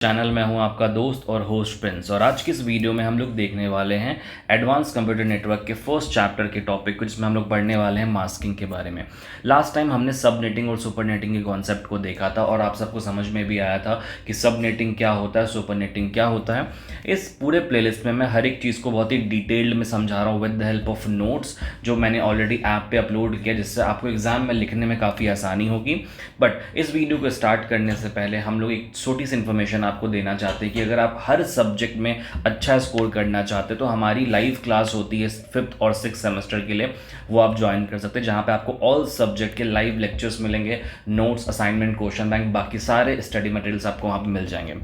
Channel में हूं आपका दोस्त और होस्ट प्रिंस। और आज की इस वीडियो में हम लोग देखने वाले हैं एडवांस कंप्यूटर नेटवर्क के फर्स्ट चैप्टर के टॉपिक को, जिसमें हम लोग पढ़ने वाले हैं मास्किंग के बारे में। लास्ट टाइम हमने सब नेटिंग और सुपर नेटिंग के कॉन्सेप्ट को देखा था और आप सबको समझ में भी आया था कि सब नेटिंग क्या होता है, सुपर नेटिंग क्या होता है। इस पूरे प्लेलिस्ट में मैं हर एक चीज़ को बहुत ही डिटेल्ड में समझा रहा हूँ with the help of notes जो मैंने ऑलरेडी ऐप पे अपलोड किया, जिससे आपको एग्जाम में लिखने में काफ़ी आसानी होगी। बट इस वीडियो को स्टार्ट करने से पहले हम लोग एक छोटी सी इन्फॉर्मेशन आपको देना चाहते हैं कि अगर आप हर सब्जेक्ट में अच्छा स्कोर करना चाहते हैं तो हमारी लाइव क्लास होती है 5th और 6th सेमेस्टर के लिए, वो आप ज्वाइन कर सकते हैं, जहाँ पे आपको ऑल सब्जेक्ट के लाइव लेक्चर्स मिलेंगे, नोट्स, असाइनमेंट, क्वेश्चन बैंक, बाकी सारे स्टडी मटेरियल्स आपको वहाँ पे मिल जाएंगे।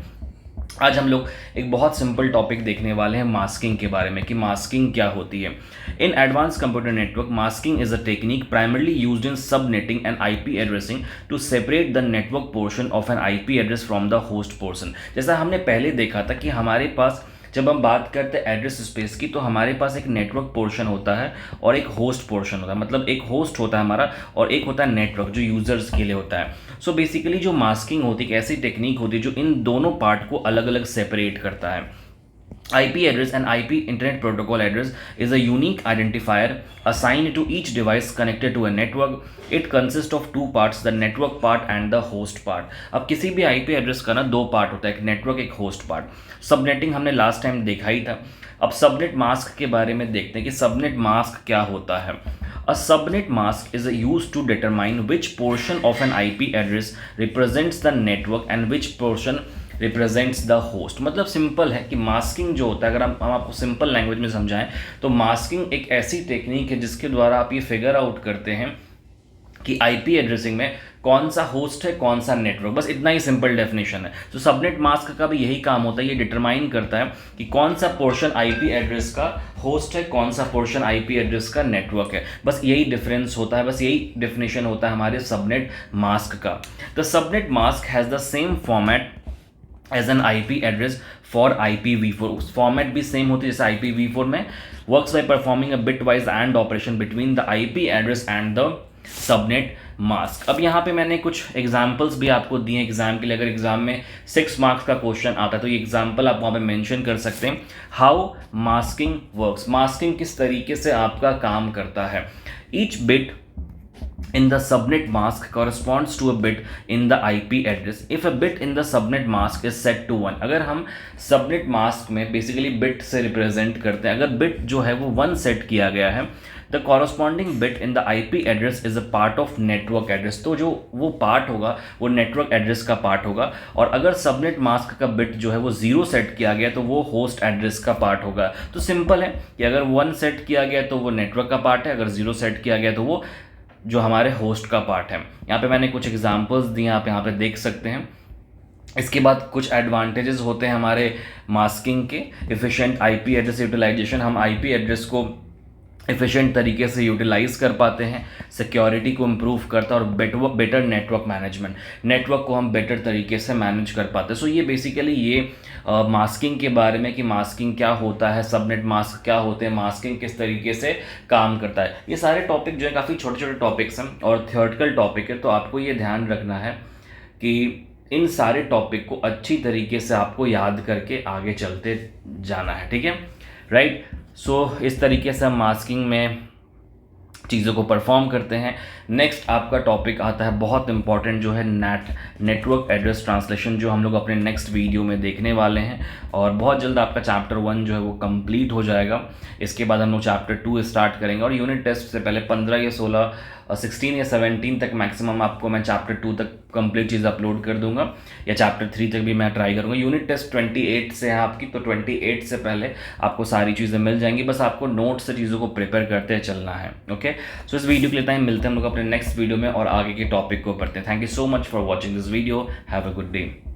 आज हम लोग एक बहुत सिंपल टॉपिक देखने वाले हैं मास्किंग के बारे में कि मास्किंग क्या होती है। In advance computer network, masking is a technique primarily used in subnetting and IP addressing to separate the network portion of an IP address from the host portion. जैसा हमने पहले देखा था कि हमारे पास जब हम बात करते हैं एड्रेस स्पेस की, तो हमारे पास एक नेटवर्क पोर्शन होता है और एक होस्ट पोर्शन होता है। मतलब एक होस्ट होता है हमारा और एक होता है नेटवर्क जो यूजर्स के लिए होता है। सो बेसिकली जो मास्किंग होती है एक ऐसी टेक्निक होती है जो इन दोनों पार्ट को अलग अलग सेपरेट करता है। IP address and IP Internet Protocol address is a unique identifier assigned to each device connected to a network. It consists of two parts, the network part and the host part. अब किसी भी IP address का ना दो part होता है, एक network एक होस्ट पार्ट। सबनेटिंग हमने लास्ट टाइम देखा ही था। अब सबनेट मास्क के बारे में देखते हैं कि सबनेट मास्क क्या होता है। A subnet mask is used to determine which portion of an IP address represents the network and which portion represents the host. मतलब सिंपल है कि मास्किंग जो होता है, अगर हम आपको सिंपल लैंग्वेज में समझाएं तो मास्किंग एक ऐसी टेक्निक है जिसके द्वारा आप ये फिगर आउट करते हैं कि आईपी एड्रेसिंग में कौन सा होस्ट है कौन सा नेटवर्क। बस इतना ही सिंपल डेफिनेशन है। तो सबनेट मास्क का भी यही काम होता है, ये डिटरमाइन करता है कि कौन सा पोर्शन आईपी एड्रेस का होस्ट है, कौन सा पोर्शन आईपी एड्रेस का नेटवर्क है। बस यही डिफरेंस होता है, बस यही डेफिनेशन होता है हमारे सबनेट मास्क का। The subnet mask has the same format as an IP address for IPv4। Format भी सेम होती है जैसे IPv4 में। Works by performing a bitwise and operation between the IP address and the subnet mask. अब यहाँ पे मैंने कुछ एग्जाम्पल्स भी आपको दिए हैं एग्जाम के लिए। अगर एग्जाम में 6 मार्क्स का क्वेश्चन आता है तो ये एग्जाम्पल आप वहाँ पे मेंशन कर सकते हैं। हाउ मास्किंग वर्क्स, मास्किंग किस तरीके से आपका काम करता है। Each bit in the subnet mask corresponds to a bit in the IP address. If a bit in the subnet mask is set to 1, अगर हम subnet mask में बेसिकली bit से रिप्रेजेंट करते हैं, अगर bit जो है वो 1 सेट किया गया है, the corresponding bit in the IP address is a part of network address। तो जो वो पार्ट होगा वो नेटवर्क एड्रेस का पार्ट होगा। और अगर सबनेट मास्क का बिट जो है वो 0 सेट किया गया तो वो होस्ट एड्रेस का पार्ट होगा। तो सिंपल है कि अगर 1 सेट किया गया तो वो नेटवर्क का पार्ट है, अगर 0 सेट किया गया तो वो जो हमारे होस्ट का पार्ट है। यहाँ पे मैंने कुछ एग्जांपल्स दिए, आप यहाँ पे देख सकते हैं। इसके बाद कुछ एडवांटेजेस होते हैं हमारे मास्किंग के। एफिशिएंट आईपी एड्रेस यूटिलाइजेशन, हम आईपी एड्रेस को एफिशिएंट तरीके से यूटिलाइज कर पाते हैं। सिक्योरिटी को इम्प्रूव करता है और बेटर नेटवर्क मैनेजमेंट, नेटवर्क को हम बेटर तरीके से मैनेज कर पाते हैं। सो ये बेसिकली ये मास्किंग के बारे में कि मास्किंग क्या होता है, सबनेट मास्क क्या होते हैं, मास्किंग किस तरीके से काम करता है। ये सारे टॉपिक जो है काफ़ी छोटे छोटे टॉपिक्स हैं और थियोरेटिकल टॉपिक है, तो आपको ये ध्यान रखना है कि इन सारे टॉपिक को अच्छी तरीके से आपको याद करके आगे चलते जाना है, ठीक है, राइट। सो इस तरीके से हम मास्किंग में चीज़ों को परफॉर्म करते हैं। नेक्स्ट आपका टॉपिक आता है बहुत इंपॉर्टेंट, जो है नेटवर्क एड्रेस ट्रांसलेशन, जो हम लोग अपने नेक्स्ट वीडियो में देखने वाले हैं। और बहुत जल्द आपका चैप्टर 1 जो है वो कंप्लीट हो जाएगा। इसके बाद हम लोग चैप्टर 2 स्टार्ट करेंगे और यूनिट टेस्ट से पहले 15 या 16 16 या 17 तक मैक्सिमम आपको मैं चैप्टर 2 तक कंप्लीट चीज़ अपलोड कर दूंगा, या चैप्टर 3 तक भी मैं ट्राई करूंगा। यूनिट टेस्ट 28 से है आपकी, तो 28 से पहले आपको सारी चीज़ें मिल जाएंगी। बस आपको नोट से चीज़ों को प्रिपेयर करते चलना है, ओके। सो इस वीडियो के लिए टाइम मिलते हैं हम लोग अपने नेक्स्ट वीडियो में और आगे के टॉपिक को पढ़ते हैं। Thank you so much for watching this video. Have a good day.